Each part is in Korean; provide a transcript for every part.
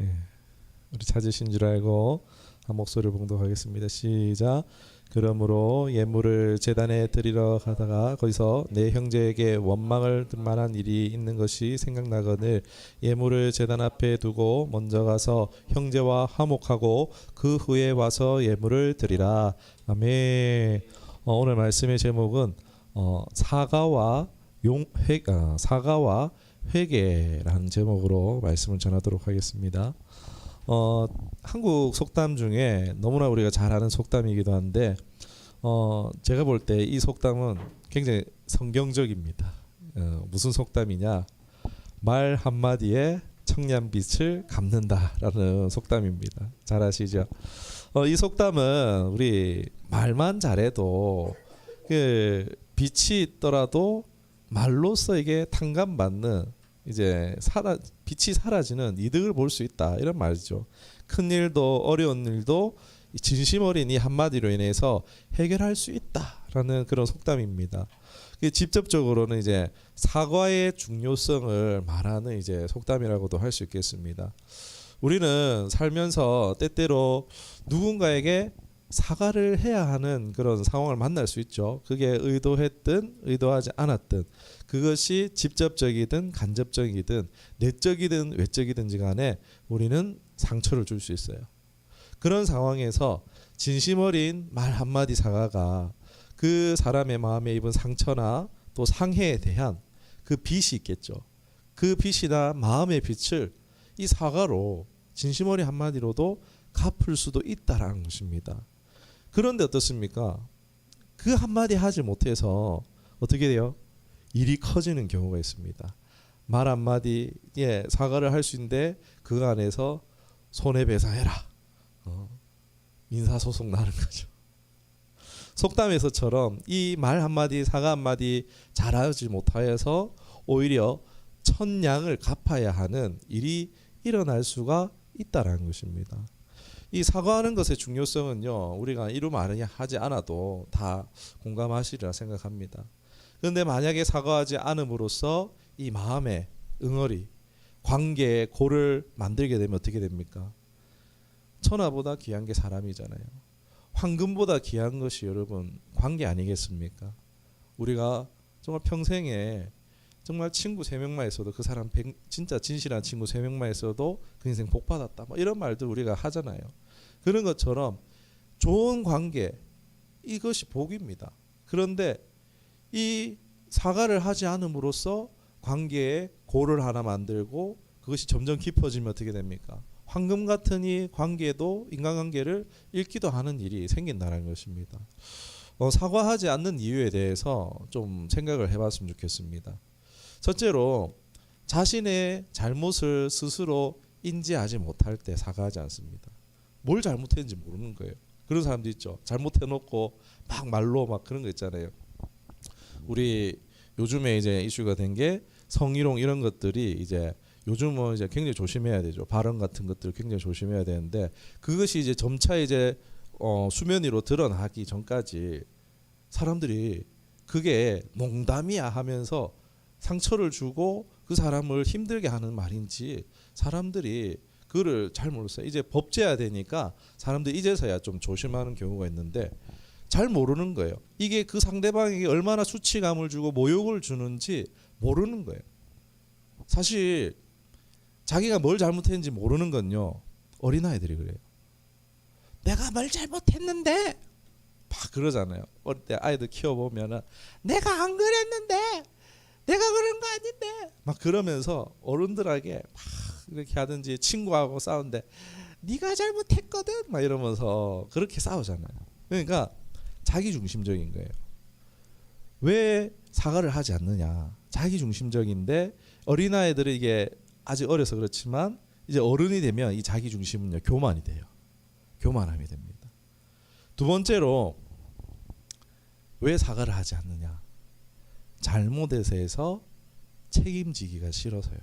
예. 우리 찾으신 줄 알고 한 목소리를 봉독하겠습니다. 시작. 그러므로 예물을 제단에 드리러 가다가 거기서 내 형제에게 원망을 들 만한 일이 있는 것이 생각나거늘 예물을 제단 앞에 두고 먼저 가서 형제와 화목하고 그 후에 와서 예물을 드리라. 아멘. 오늘 말씀의 제목은 사과와 사과와 회개라는 제목으로 말씀을 전하도록 하겠습니다. 한국 속담 중에 너무나 우리가 잘 아는 속담이기도 한데 제가 볼 때 이 속담은 굉장히 성경적입니다. 무슨 속담이냐? 말 한마디에 청량빛을 갚는다라는 속담입니다. 잘 아시죠? 이 속담은 우리 말만 잘해도 그 빛이 있더라도 말로써 이게 탕감받는 이제 빛이 사라지는 이득을 볼 수 있다 이런 말이죠. 큰 일도 어려운 일도 진심 어린 이 한마디로 인해서 해결할 수 있다라는 그런 속담입니다. 직접적으로는 이제 사과의 중요성을 말하는 이제 속담이라고도 할 수 있겠습니다. 우리는 살면서 때때로 누군가에게 사과를 해야 하는 그런 상황을 만날 수 있죠. 그게 의도했든 의도하지 않았든 그것이 직접적이든 간접적이든 내적이든 외적이든지 간에 우리는 상처를 줄 수 있어요. 그런 상황에서 진심 어린 말 한마디 사과가 그 사람의 마음에 입은 상처나 또 상해에 대한 그 빚이 있겠죠. 그 빚이나 마음의 빚을 이 사과로 진심 어린 한마디로도 갚을 수도 있다라는 것입니다. 그런데 어떻습니까? 그 한마디 하지 못해서 어떻게 돼요? 일이 커지는 경우가 있습니다. 말 한마디에 사과를 할 수 있는데 그 안에서 손해배상해라. 민사소송 나는 거죠. 속담에서처럼 이 말 한마디 사과 한마디 잘하지 못하여서 오히려 천냥을 갚아야 하는 일이 일어날 수가 있다라는 것입니다. 이 사과하는 것의 중요성은요, 우리가 이루 말을 하지 않아도 다 공감하시리라 생각합니다. 그런데 만약에 사과하지 않음으로써 이 마음의 응어리, 관계의 골을 만들게 되면 어떻게 됩니까? 천하보다 귀한 게 사람이잖아요. 황금보다 귀한 것이 여러분 관계 아니겠습니까? 우리가 정말 평생에 정말 친구 3명만 있어도 그 사람 진짜 진실한 친구 3명만 있어도 그 인생 복 받았다. 뭐 이런 말들 우리가 하잖아요. 그런 것처럼 좋은 관계 이것이 복입니다. 그런데 이 사과를 하지 않음으로써 관계에 골을 하나 만들고 그것이 점점 깊어지면 어떻게 됩니까? 황금 같은 이 관계도 인간관계를 잃기도 하는 일이 생긴다는 것입니다. 사과하지 않는 이유에 대해서 좀 생각을 해봤으면 좋겠습니다. 첫째로 자신의 잘못을 스스로 인지하지 못할 때 사과하지 않습니다. 뭘 잘못했는지 모르는 거예요. 그런 사람도 있죠. 잘못해놓고 막 말로 막 그런 거 있잖아요. 우리 요즘에 이제 이슈가 된 게 성희롱 이런 것들이 이제 요즘은 이제 굉장히 조심해야 되죠. 발언 같은 것들 굉장히 조심해야 되는데 그것이 이제 점차 이제 수면 위로 드러나기 전까지 사람들이 그게 농담이야 하면서 상처를 주고 그 사람을 힘들게 하는 말인지 사람들이 그거를 잘 모르겠어요. 이제 법제화 되니까 사람들이 이제서야 좀 조심하는 경우가 있는데 잘 모르는 거예요. 이게 그 상대방에게 얼마나 수치감을 주고 모욕을 주는지 모르는 거예요. 사실 자기가 뭘 잘못했는지 모르는 건요. 어린아이들이 그래요. 내가 뭘 잘못했는데 막 그러잖아요. 어릴 때 아이들 키워보면은 내가 안 그랬는데 내가 그런 거 아닌데 막 그러면서 어른들에게 막 이렇게 하든지 친구하고 싸우는데 네가 잘못했거든 막 이러면서 그렇게 싸우잖아요. 그러니까 자기 중심적인 거예요. 왜 사과를 하지 않느냐? 자기 중심적인데 어린아이들은 이게 아직 어려서 그렇지만 이제 어른이 되면 이 자기 중심은요 교만이 돼요. 교만함이 됩니다. 두 번째로 왜 사과를 하지 않느냐? 잘못에 대해서 책임지기가 싫어서요.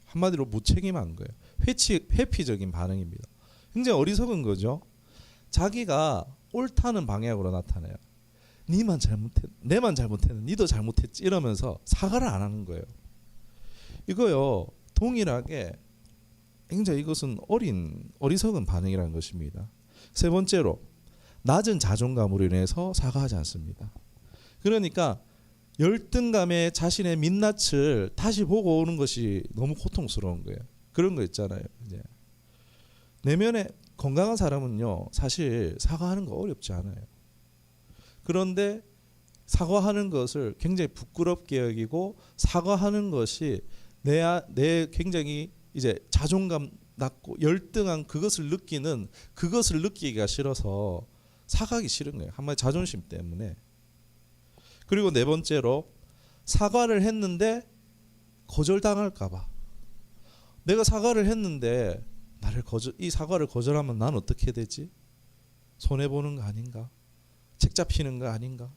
한마디로 무책임한 거예요. 회피적인 반응입니다. 굉장히 어리석은 거죠. 자기가 옳다는 방향으로 나타나요. 내만 잘못했는 니도 잘못했지 이러면서 사과를 안 하는 거예요. 이거요 동일하게 굉장히 이것은 어리석은 반응이라는 것입니다. 세 번째로 낮은 자존감으로 인해서 사과하지 않습니다. 그러니까 열등감에 자신의 민낯을 다시 보고 오는 것이 너무 고통스러운 거예요. 그런 거 있잖아요. 이제 내면에 건강한 사람은요, 사실 사과하는 거 어렵지 않아요. 그런데 사과하는 것을 굉장히 부끄럽게 여기고 사과하는 것이 내 굉장히 이제 자존감 낮고 열등한 그것을 느끼기가 싫어서 사과하기 싫은 거예요. 한마디 자존심 때문에. 그리고 네 번째로 사과를 했는데 거절당할까 봐. 내가 사과를 했는데 이 사과를 거절하면 난 어떻게 되지? 손해 보는 거 아닌가? 책 잡히는 거 아닌가?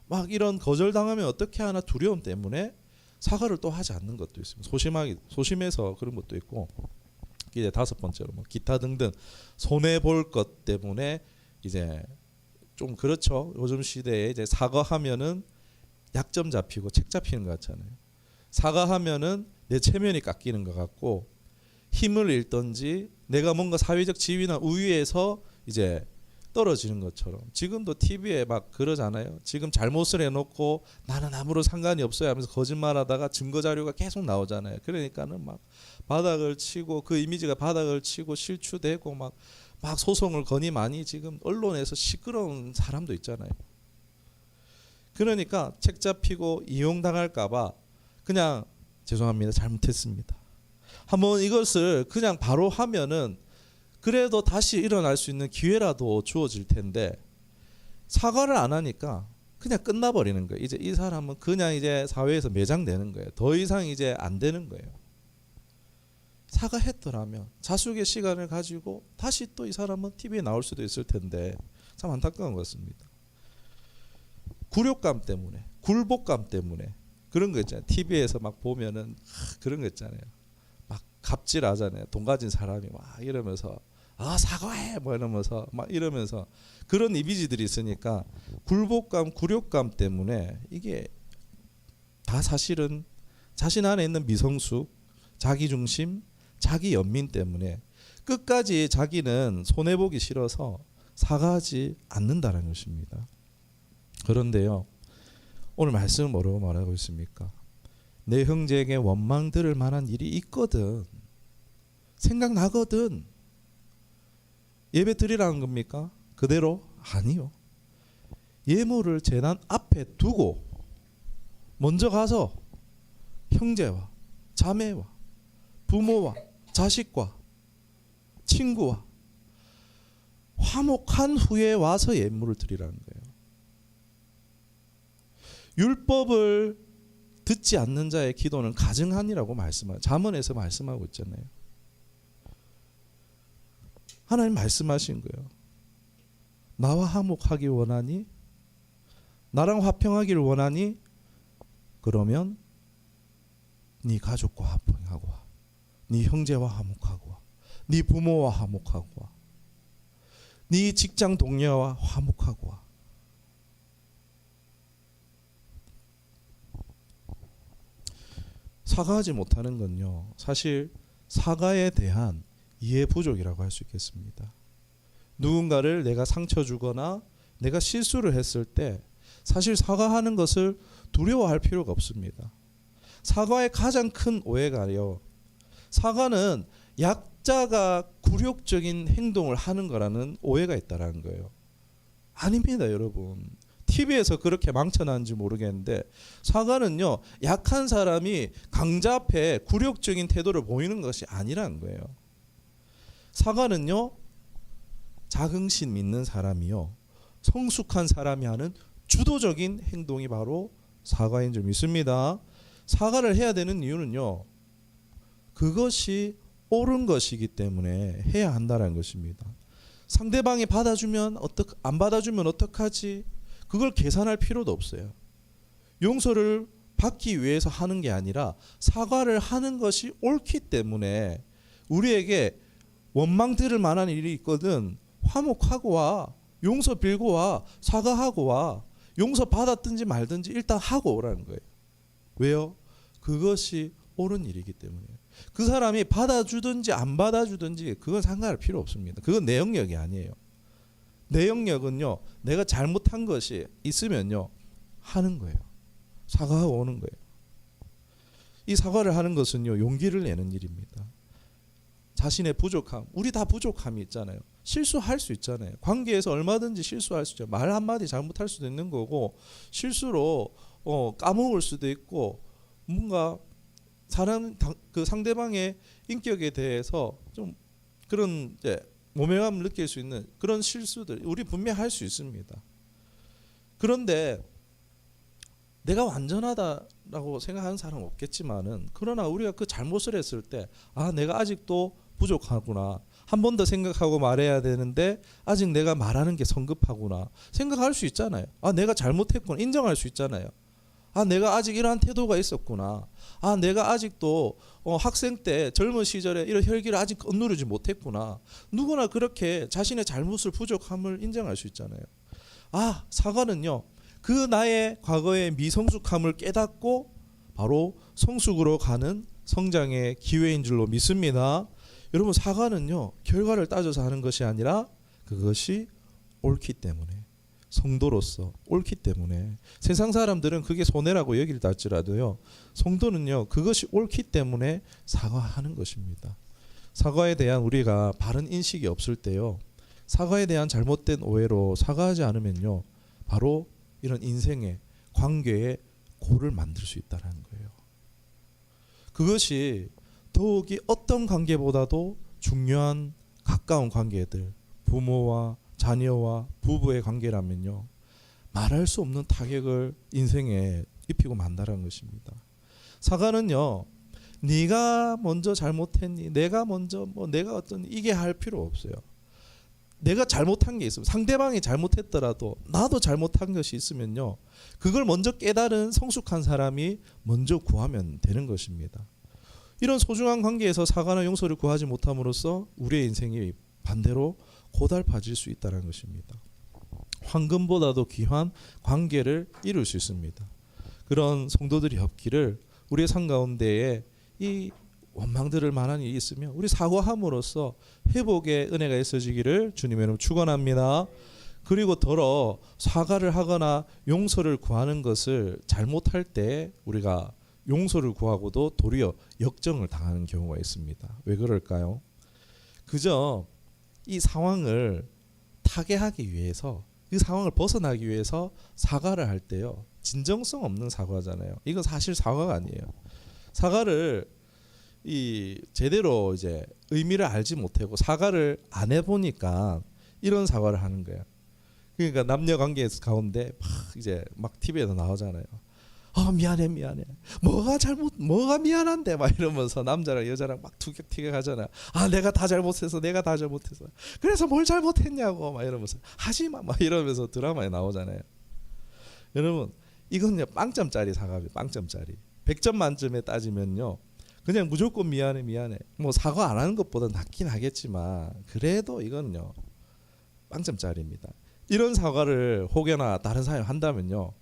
막 이런 거절당하면 어떻게 하나 두려움 때문에 사과를 또 하지 않는 것도 있습니다. 소심해서 그런 것도 있고, 이제 다섯 번째로 뭐 기타 등등 손해 볼 것 때문에 이제 좀 그렇죠. 요즘 시대에 이제 사과하면은 약점 잡히고 책 잡히는 것 같잖아요. 사과하면은 내 체면이 깎이는 것 같고 힘을 잃든지 내가 뭔가 사회적 지위나 우위에서 이제 떨어지는 것처럼 지금도 TV에 막 그러잖아요. 지금 잘못을 해놓고 나는 아무런 상관이 없어요 하면서 거짓말하다가 증거 자료가 계속 나오잖아요. 그러니까는 막 바닥을 치고 그 이미지가 바닥을 치고 실추되고 막 소송을 거니 많이 지금 언론에서 시끄러운 사람도 있잖아요. 그러니까 책 잡히고 이용당할까봐 그냥 죄송합니다, 잘못했습니다. 한번 이것을 그냥 바로 하면은 그래도 다시 일어날 수 있는 기회라도 주어질 텐데 사과를 안 하니까 그냥 끝나버리는 거예요. 이제 이 사람은 그냥 이제 사회에서 매장되는 거예요. 더 이상 이제 안 되는 거예요. 사과했더라면 자숙의 시간을 가지고 다시 또 이 사람은 TV에 나올 수도 있을 텐데 참 안타까운 것 같습니다. 굴욕감 때문에, 굴복감 때문에 그런 거 있잖아요. TV에서 막 보면은 그런 거 있잖아요. 막 갑질하잖아요. 돈 가진 사람이 막 이러면서 사과해 뭐 이러면서 막 이러면서 그런 이미지들이 있으니까 굴복감, 굴욕감 때문에 이게 다 사실은 자신 안에 있는 미성숙, 자기중심, 자기연민 때문에 끝까지 자기는 손해보기 싫어서 사과하지 않는다는 것입니다. 그런데요, 오늘 말씀은 뭐라고 말하고 있습니까? 내 형제에게 원망 들을 만한 일이 있거든, 생각나거든, 예배 드리라는 겁니까? 그대로? 아니요. 예물을 제단 앞에 두고 먼저 가서 형제와 자매와 부모와 자식과 친구와 화목한 후에 와서 예물을 드리라는 거예요. 율법을 듣지 않는 자의 기도는 가증하니라고 잠언에서 말씀하고 있잖아요. 하나님 말씀하신 거예요. 나와 화목하기 원하니? 나랑 화평하기를 원하니? 그러면 네 가족과 화평하고 와. 네 형제와 화목하고 와. 네 부모와 화목하고 와. 네 직장 동료와 화목하고 와. 사과하지 못하는 건요, 사실 사과에 대한 이해 부족이라고 할 수 있겠습니다. 누군가를 내가 상처 주거나 내가 실수를 했을 때 사실 사과하는 것을 두려워할 필요가 없습니다. 사과의 가장 큰 오해가요, 사과는 약자가 굴욕적인 행동을 하는 거라는 오해가 있다는 거예요. 아닙니다, 여러분. TV에서 그렇게 망쳐놨는지 모르겠는데 사과는요, 약한 사람이 강자 앞에 굴욕적인 태도를 보이는 것이 아니라는 거예요. 사과는요, 자긍심 있는 사람이요, 성숙한 사람이 하는 주도적인 행동이 바로 사과인 줄 믿습니다. 사과를 해야 되는 이유는요, 그것이 옳은 것이기 때문에 해야 한다는 것입니다. 상대방이 받아주면 안 받아주면 어떡하지? 그걸 계산할 필요도 없어요. 용서를 받기 위해서 하는 게 아니라 사과를 하는 것이 옳기 때문에 우리에게 원망 들을 만한 일이 있거든 화목하고 와, 용서 빌고 와, 사과하고 와, 용서 받았든지 말든지 일단 하고 오라는 거예요. 왜요? 그것이 옳은 일이기 때문에. 그 사람이 받아주든지 안 받아주든지 그건 상관할 필요 없습니다. 그건 내 영역이 아니에요. 내 영역은요, 내가 잘못한 것이 있으면요, 하는 거예요. 사과하고 오는 거예요. 이 사과를 하는 것은요, 용기를 내는 일입니다. 자신의 부족함, 우리 다 부족함이 있잖아요. 실수할 수 있잖아요. 관계에서 얼마든지 실수할 수 있죠. 말 한마디 잘못할 수도 있는 거고, 실수로 까먹을 수도 있고, 뭔가 그 상대방의 인격에 대해서 좀 그런 이제 모멸감을 느낄 수 있는 그런 실수들 우리 분명히 할 수 있습니다. 그런데 내가 완전하다라고 생각하는 사람은 없겠지만은, 그러나 우리가 그 잘못을 했을 때 내가 아직도 부족하구나, 한 번 더 생각하고 말해야 되는데 아직 내가 말하는 게 성급하구나 생각할 수 있잖아요. 내가 잘못했구나 인정할 수 있잖아요. 내가 아직 이러한 태도가 있었구나. 내가 아직도 학생 때 젊은 시절에 이런 혈기를 아직 억누르지 못했구나. 누구나 그렇게 자신의 잘못을 부족함을 인정할 수 있잖아요. 사과는요, 그 나의 과거의 미성숙함을 깨닫고 바로 성숙으로 가는 성장의 기회인 줄로 믿습니다. 여러분, 사과는요, 결과를 따져서 하는 것이 아니라 그것이 옳기 때문에, 성도로서 옳기 때문에, 세상 사람들은 그게 손해라고 여길 할지라도요, 성도는요, 그것이 옳기 때문에 사과하는 것입니다. 사과에 대한 우리가 바른 인식이 없을 때요, 사과에 대한 잘못된 오해로 사과하지 않으면요, 바로 이런 인생의 관계에 골을 만들 수 있다는 거예요. 그것이 더욱이 어떤 관계보다도 중요한 가까운 관계들, 부모와 자녀와 부부의 관계라면요, 말할 수 없는 타격을 인생에 입히고 만다라는 것입니다. 사과는요, 네가 먼저 잘못했니, 내가 먼저 내가 어떤 이게 할 필요 없어요. 내가 잘못한 게 있으면, 상대방이 잘못했더라도 나도 잘못한 것이 있으면요, 그걸 먼저 깨달은 성숙한 사람이 먼저 구하면 되는 것입니다. 이런 소중한 관계에서 사과나 용서를 구하지 못함으로써 우리의 인생이 반대로 고달파질 수 있다는 것입니다. 황금보다도 귀한 관계를 이룰 수 있습니다. 그런 성도들이 없기를, 우리의 삶 가운데에 이 원망들을 만한 일이 있으면 우리 사과함으로써 회복의 은혜가 있어지기를 주님의 이름으로 축원합니다. 그리고 더러 사과를 하거나 용서를 구하는 것을 잘못할 때 우리가 용서를 구하고도 도리어 역정을 당하는 경우가 있습니다. 왜 그럴까요? 그저 이 상황을 타개하기 위해서, 이 상황을 벗어나기 위해서 사과를 할 때요, 진정성 없는 사과잖아요. 이건 사실 사과가 아니에요. 사과를 제대로 이제 의미를 알지 못하고 사과를 안 해보니까 이런 사과를 하는 거예요. 그러니까 남녀 관계 가운데 막 TV에도 나오잖아요. 미안해 뭐가 미안한데 막 이러면서 남자랑 여자랑 막 투격하잖아요. 내가 다 잘못해서 그래서 뭘 잘못했냐고 막 이러면서 하지마 막 이러면서 드라마에 나오잖아요. 여러분, 이건요 빵점짜리 사과예요. 빵점짜리. 100점 만점에 따지면요, 그냥 무조건 미안해 사과 안 하는 것보다 낫긴 하겠지만 그래도 이건요 빵점짜리입니다. 이런 사과를 혹여나 다른 사람이 한다면요,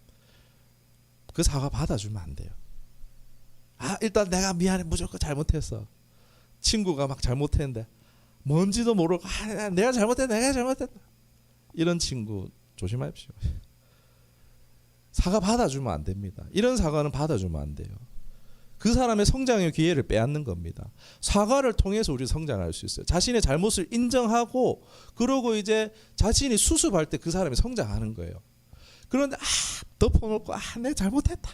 그 사과 받아주면 안 돼요. 일단 내가 미안해, 무조건 잘못했어. 친구가 막 잘못했는데 뭔지도 모르고 내가 잘못했다 이런 친구 조심하십시오. 사과 받아주면 안 됩니다. 이런 사과는 받아주면 안 돼요. 그 사람의 성장의 기회를 빼앗는 겁니다. 사과를 통해서 우리 성장할 수 있어요. 자신의 잘못을 인정하고 그러고 이제 자신이 수습할 때 그 사람이 성장하는 거예요. 그런데 덮어놓고 내가 잘못했다,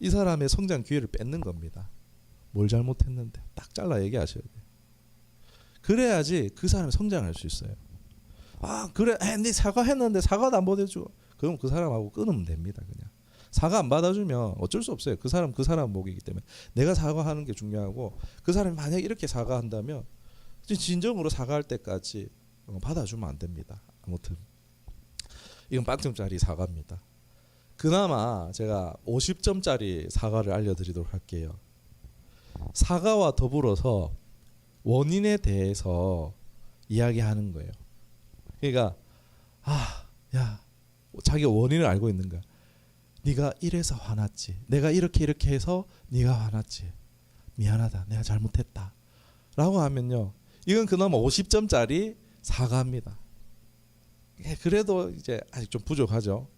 이 사람의 성장 기회를 뺏는 겁니다. 뭘 잘못했는데 딱 잘라 얘기하셔야 돼요. 그래야지 그 사람이 성장할 수 있어요. 그래 네 사과했는데 사과도 안 보내주고, 그럼 그 사람하고 끊으면 됩니다. 그냥 사과 안 받아주면 어쩔 수 없어요. 그 사람 목이기 때문에 내가 사과하는 게 중요하고, 그 사람이 만약에 이렇게 사과한다면 진정으로 사과할 때까지 받아주면 안 됩니다. 아무튼 이건 빵점짜리 사과입니다. 그나마 제가 50점짜리 사과를 알려드리도록 할게요. 사과와 더불어서 원인에 대해서 이야기하는 거예요. 그러니까 자기가 원인을 알고 있는 거야. 네가 이래서 화났지, 내가 이렇게 해서 네가 화났지, 미안하다, 내가 잘못했다 라고 하면요, 이건 그나마 50점짜리 사과입니다. 그래도 이제 아직 좀 부족하죠.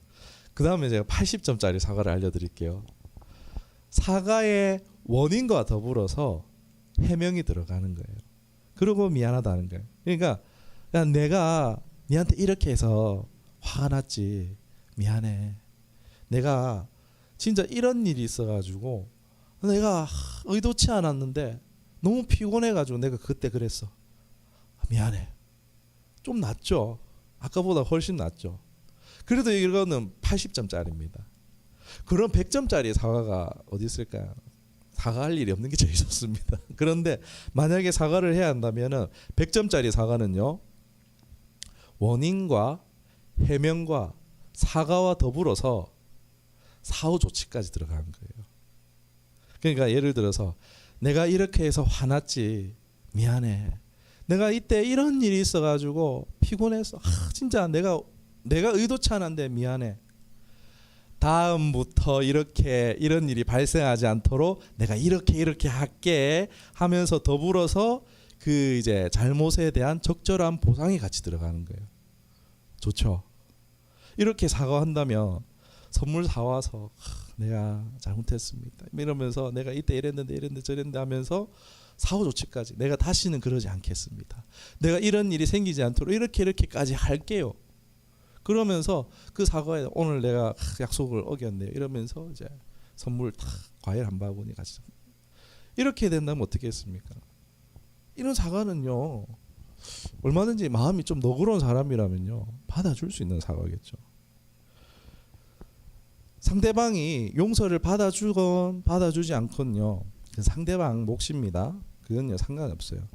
그 다음에 제가 80점짜리 사과를 알려드릴게요. 사과의 원인과 더불어서 해명이 들어가는 거예요. 그리고 미안하다는 거예요. 그러니까 야, 내가 니한테 이렇게 해서 화가 났지, 미안해. 내가 진짜 이런 일이 있어가지고 내가 의도치 않았는데 너무 피곤해가지고 내가 그때 그랬어, 미안해. 좀 낫죠. 아까보다 훨씬 낫죠. 그래도 이거는 80점짜리입니다. 그럼 100점짜리 사과가 어디 있을까요? 사과할 일이 없는 게 제일 좋습니다. 그런데 만약에 사과를 해야 한다면 100점짜리 사과는요, 원인과 해명과 사과와 더불어서 사후 조치까지 들어가는 거예요. 그러니까 예를 들어서 내가 이렇게 해서 화났지, 미안해. 내가 이때 이런 일이 있어가지고 피곤했어. 진짜 내가 의도치 않았는데 미안해. 다음부터 이런 일이 발생하지 않도록 내가 이렇게 할게 하면서 더불어서 그 이제 잘못에 대한 적절한 보상이 같이 들어가는 거예요. 좋죠. 이렇게 사과한다면 선물 사와서 내가 잘못했습니다 이러면서 내가 이때 이랬는데 저랬는데 하면서 사후 조치까지, 내가 다시는 그러지 않겠습니다, 내가 이런 일이 생기지 않도록 이렇게까지 할게요. 그러면서 그 사과에 오늘 내가 약속을 어겼네요 이러면서 이제 선물 탁 과일 한 바구니 같이, 이렇게 된다면 어떻게 했습니까? 이런 사과는요, 얼마든지 마음이 좀 너그러운 사람이라면요 받아줄 수 있는 사과겠죠. 상대방이 용서를 받아주건 받아주지 않건요, 상대방 몫입니다. 그건요 상관없어요.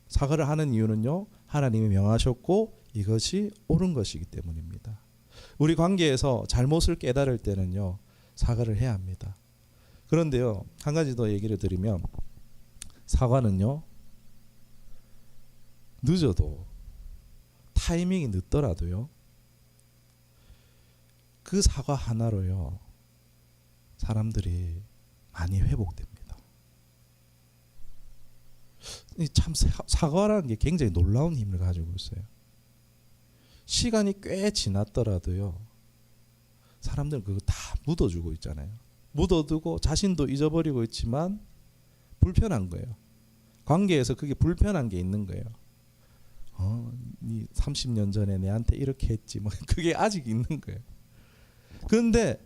사과를 하는 이유는요, 하나님이 명하셨고 이것이 옳은 것이기 때문입니다. 우리 관계에서 잘못을 깨달을 때는요 사과를 해야 합니다. 그런데요, 한 가지 더 얘기를 드리면, 사과는요 늦어도, 타이밍이 늦더라도요, 그 사과 하나로요 사람들이 많이 회복됩니다. 참 사과라는 게 굉장히 놀라운 힘을 가지고 있어요. 시간이 꽤 지났더라도요 사람들은 그거 다 묻어주고 있잖아요. 묻어두고 자신도 잊어버리고 있지만 불편한 거예요. 관계에서 그게 불편한 게 있는 거예요. 니 30년 전에 내한테 이렇게 했지, 뭐 그게 아직 있는 거예요. 그런데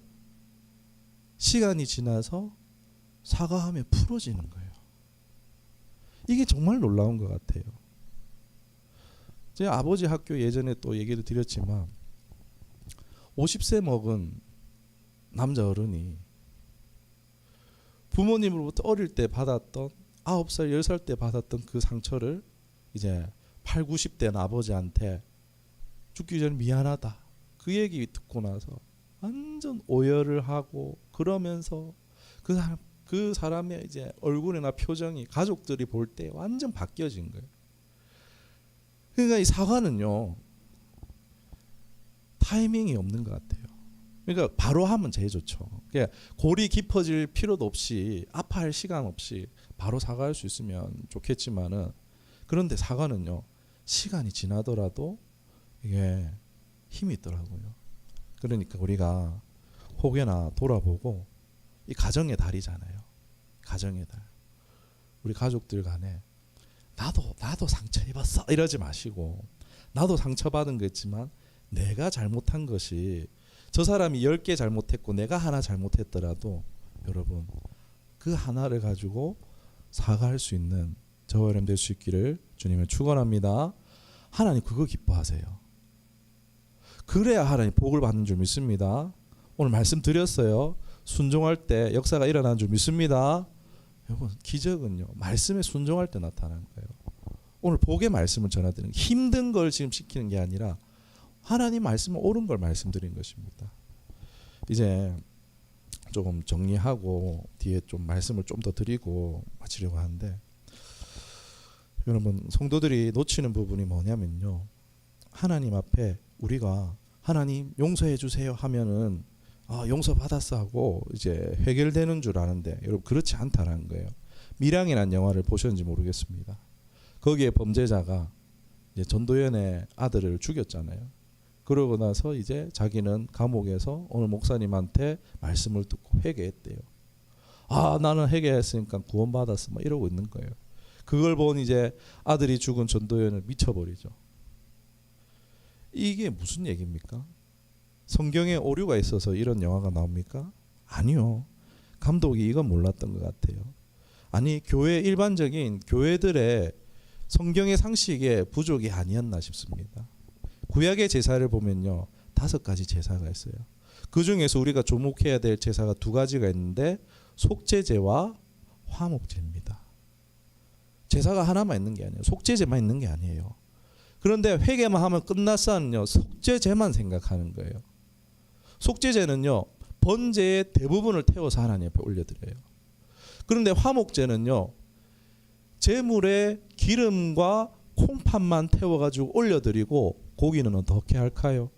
시간이 지나서 사과하면 풀어지는 거예요. 이게 정말 놀라운 것 같아요. 제 아버지 학교 예전에 또 얘기를 드렸지만 50세 먹은 남자 어른이 부모님으로부터 어릴 때 받았던 9살, 10살 때 받았던 그 상처를 이제 8, 90대 된 아버지한테 죽기 전에 미안하다 그 얘기 듣고 나서 완전 오열을 하고, 그러면서 그 사람의 이제 얼굴이나 표정이 가족들이 볼 때 완전 바뀌어진 거예요. 그러니까 이 사과는요 타이밍이 없는 것 같아요. 그러니까 바로 하면 제일 좋죠. 그러니까 골이 깊어질 필요도 없이, 아파할 시간 없이 바로 사과할 수 있으면 좋겠지만은, 그런데 사과는요 시간이 지나더라도 이게 힘이 있더라고요. 그러니까 우리가 혹여나 돌아보고, 이 가정의 달이잖아요. 가정의 달. 우리 가족들 간에 나도 상처 입었어 이러지 마시고, 나도 상처받은 거 있지만 내가 잘못한 것이, 저 사람이 10개 잘못했고 내가 하나 잘못했더라도 여러분 그 하나를 가지고 사과할 수 있는 저와 여러분 될 수 있기를 주님을 축원합니다. 하나님 그거 기뻐하세요. 그래야 하나님 복을 받는 줄 믿습니다. 오늘 말씀드렸어요. 순종할 때 역사가 일어나는 줄 믿습니다. 여러분 기적은요 말씀에 순종할 때 나타나는 거예요. 오늘 복의 말씀을 전해드리는, 힘든 걸 지금 시키는 게 아니라 하나님 말씀은 옳은 걸 말씀드린 것입니다. 이제 조금 정리하고 뒤에 좀 말씀을 좀 더 드리고 마치려고 하는데, 여러분 성도들이 놓치는 부분이 뭐냐면요, 하나님 앞에 우리가 하나님 용서해 주세요 하면은 용서 받았어 하고 이제 해결되는 줄 아는데, 여러분 그렇지 않다라는 거예요. 밀양이라는 영화를 보셨는지 모르겠습니다. 거기에 범죄자가 이제 전도연의 아들을 죽였잖아요. 그러고 나서 이제 자기는 감옥에서 오늘 목사님한테 말씀을 듣고 회개했대요. 아, 나는 회개했으니까 구원받았어, 막 이러고 있는 거예요. 그걸 본 이제 아들이 죽은 전도연을 미쳐버리죠. 이게 무슨 얘기입니까? 성경에 오류가 있어서 이런 영화가 나옵니까? 아니요. 감독이 이건 몰랐던 것 같아요. 아니, 교회 일반적인 교회들의 성경의 상식에 부족이 아니었나 싶습니다. 구약의 제사를 보면요, 5가지 제사가 있어요. 그 중에서 우리가 주목해야 될 제사가 2가지가 있는데 속죄제와 화목제입니다. 제사가 하나만 있는 게 아니에요. 속죄제만 있는 게 아니에요. 그런데 회개만 하면 끝났어는요, 속죄제만 생각하는 거예요. 속죄제는요, 번제의 대부분을 태워서 하나님 앞에 올려드려요. 그런데 화목제는요, 제물에 기름과 콩팥만 태워가지고 올려드리고 고기는 어떻게 할까요?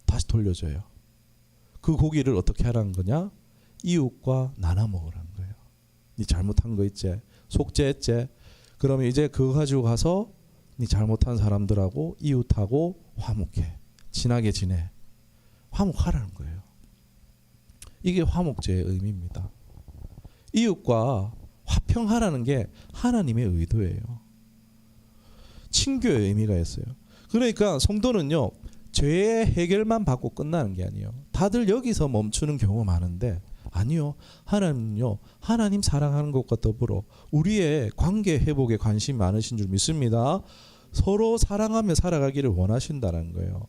다시 돌려줘요. 그 고기를 어떻게 하라는 거냐? 이웃과 나눠 먹으라는 거예요. 네 잘못한 거 있지? 속죄했지? 그러면 이제 그거 가지고 가서 네 잘못한 사람들하고 이웃하고 화목해. 친하게 지내. 화목하라는 거예요. 이게 화목제의 의미입니다. 이웃과 화평하라는 게 하나님의 의도예요. 친교의 의미가 있어요. 그러니까 성도는요, 죄의 해결만 받고 끝나는 게 아니에요. 다들 여기서 멈추는 경우가 많은데 아니요. 하나님은요, 하나님 사랑하는 것과 더불어 우리의 관계 회복에 관심이 많으신 줄 믿습니다. 서로 사랑하며 살아가기를 원하신다는 거예요.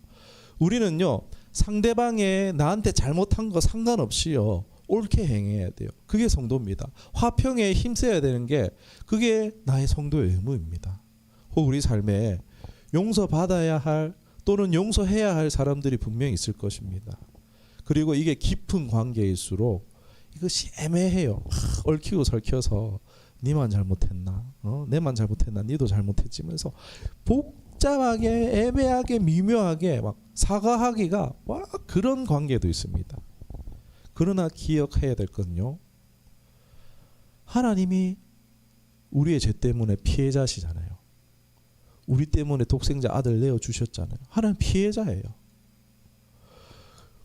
우리는요, 상대방의 나한테 잘못한 거 상관없이요, 옳게 행해야 돼요. 그게 성도입니다. 화평에 힘써야 되는 게 그게 나의 성도의 의무입니다. 혹 우리 삶에 용서받아야 할 또는 용서해야 할 사람들이 분명히 있을 것입니다. 그리고 이게 깊은 관계일수록 이것이 애매해요. 얽히고 설켜서 니만 잘못했나? 내만 잘못했나? 니도 잘못했지면서 복잡하게 애매하게 미묘하게 막 사과하기가 막 그런 관계도 있습니다. 그러나 기억해야 될 건요, 하나님이 우리의 죄 때문에 피해자시잖아요. 우리 때문에 독생자 아들 내어주셨잖아요. 하나님 피해자예요.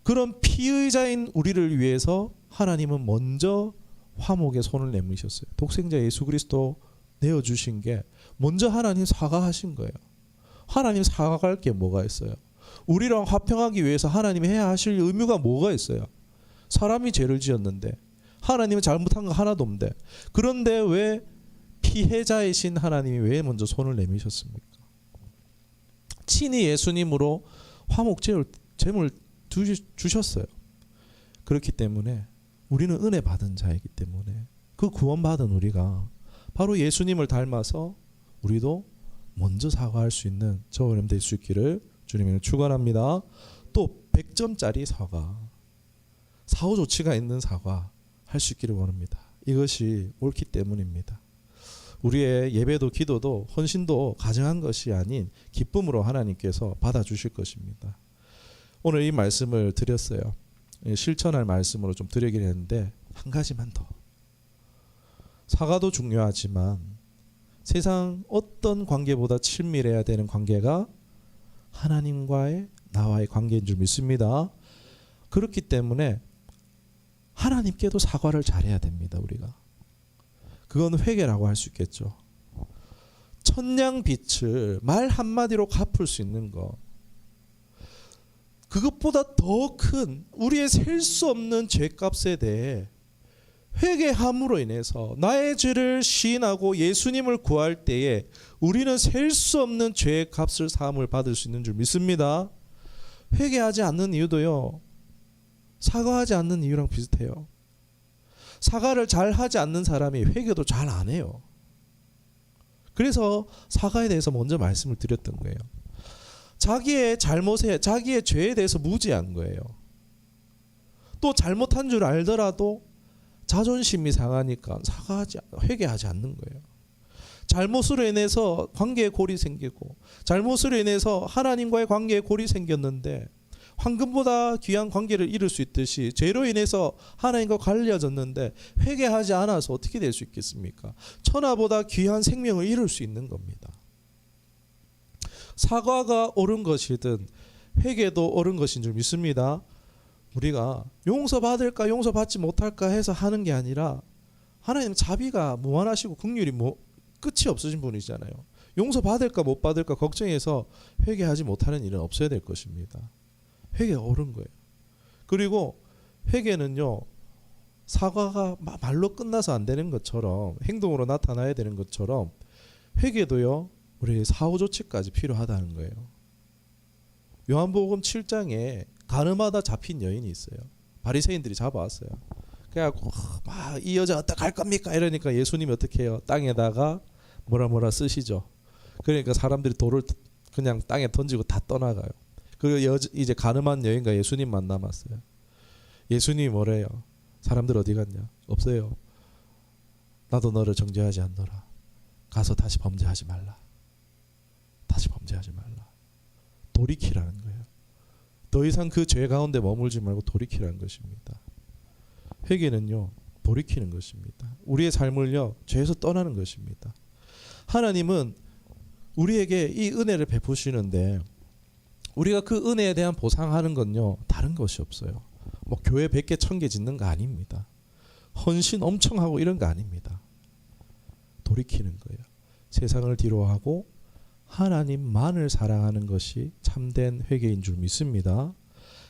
그런 피의자인 우리를 위해서 하나님은 먼저 화목에 손을 내미셨어요. 독생자 예수 그리스도 내어주신 게 먼저 하나님 사과하신 거예요. 하나님 사과할 게 뭐가 있어요? 우리랑 화평하기 위해서 하나님이 해야 하실 의무가 뭐가 있어요? 사람이 죄를 지었는데 하나님은 잘못한 거 하나도 없는데, 그런데 왜 피해자이신 하나님이 왜 먼저 손을 내미셨습니까? 친히 예수님으로 화목제물 주셨어요. 그렇기 때문에 우리는 은혜 받은 자이기 때문에 그 구원받은 우리가 바로 예수님을 닮아서 우리도 먼저 사과할 수 있는 저와 여러분 될 수 있기를 주님을 축원합니다. 또 100점짜리 사과, 사후 조치가 있는 사과 할 수 있기를 원합니다. 이것이 옳기 때문입니다. 우리의 예배도 기도도 헌신도 가정한 것이 아닌 기쁨으로 하나님께서 받아주실 것입니다. 오늘 이 말씀을 드렸어요. 실천할 말씀으로 좀 드리긴 했는데 한 가지만 더. 사과도 중요하지만 세상 어떤 관계보다 친밀해야 되는 관계가 하나님과의 나와의 관계인 줄 믿습니다. 그렇기 때문에 하나님께도 사과를 잘해야 됩니다. 우리가. 그건 회개라고 할 수 있겠죠. 천냥빛을 말 한마디로 갚을 수 있는 것, 그것보다 더 큰 우리의 셀 수 없는 죄값에 대해 회개함으로 인해서 나의 죄를 시인하고 예수님을 구할 때에 우리는 셀 수 없는 죄의 값을 사함을 받을 수 있는 줄 믿습니다. 회개하지 않는 이유도요, 사과하지 않는 이유랑 비슷해요. 사과를 잘 하지 않는 사람이 회개도 잘 안 해요. 그래서 사과에 대해서 먼저 말씀을 드렸던 거예요. 자기의 잘못에, 자기의 죄에 대해서 무지한 거예요. 또 잘못한 줄 알더라도 자존심이 상하니까 회개하지 않는 거예요. 잘못으로 인해서 관계에 골이 생기고, 잘못으로 인해서 하나님과의 관계에 골이 생겼는데 황금보다 귀한 관계를 잃을 수 있듯이 죄로 인해서 하나님과 갈려졌는데 회개하지 않아서 어떻게 될 수 있겠습니까? 천하보다 귀한 생명을 잃을 수 있는 겁니다. 사과가 옳은 것이든 회개도 옳은 것인 줄 믿습니다. 우리가 용서받을까 용서받지 못할까 해서 하는 게 아니라 하나님 자비가 무한하시고 긍휼이 끝이 없으신 분이잖아요. 용서받을까 못 받을까 걱정해서 회개하지 못하는 일은 없어야 될 것입니다. 회개가 옳은 거예요. 그리고 회개는요, 사과가 말로 끝나서 안 되는 것처럼 행동으로 나타나야 되는 것처럼 회개도요, 우리 사후 조치까지 필요하다는 거예요. 요한복음 7장에 가늠하다 잡힌 여인이 있어요. 바리새인들이 잡아왔어요. 그래갖고 막 이 여자 어떡할 겁니까? 이러니까 예수님이 어떻게 해요? 땅에다가 뭐라 쓰시죠. 그러니까 사람들이 돌을 그냥 땅에 던지고 다 떠나가요. 그리고 이제 가늠한 여인과 예수님만 남았어요. 예수님이 뭐래요? 사람들 어디 갔냐? 없어요. 나도 너를 정죄하지 않노라. 가서 다시 범죄하지 말라. 다시 범죄하지 말라. 돌이키라는 거예요. 더 이상 그 죄 가운데 머물지 말고 돌이키라는 것입니다. 회개는요, 돌이키는 것입니다. 우리의 삶을요, 죄에서 떠나는 것입니다. 하나님은 우리에게 이 은혜를 베푸시는데 우리가 그 은혜에 대한 보상하는 건요, 다른 것이 없어요. 뭐 교회 100개 1000개 짓는 거 아닙니다. 헌신 엄청 하고 이런 거 아닙니다. 돌이키는 거예요. 세상을 뒤로하고 하나님만을 사랑하는 것이 참된 회개인 줄 믿습니다.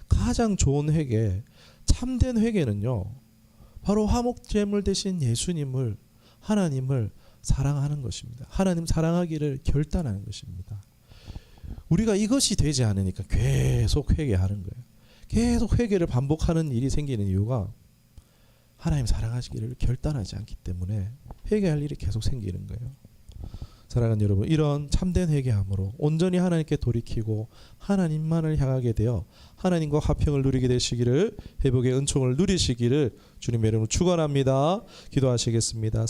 가장 좋은 회개, 참된 회개는요, 바로 화목제물 대신 예수님을, 하나님을 사랑하는 것입니다. 하나님 사랑하기를 결단하는 것입니다. 우리가 이것이 되지 않으니까 계속 회개하는 거예요. 계속 회개를 반복하는 일이 생기는 이유가 하나님 사랑하시기를 결단하지 않기 때문에 회개할 일이 계속 생기는 거예요. 사랑하는 여러분, 이런 참된 회개함으로 온전히 하나님께 돌이키고 하나님만을 향하게 되어 하나님과 화평을 누리게 되시기를, 회복의 은총을 누리시기를 주님의 이름으로 축원합니다. 기도하시겠습니다.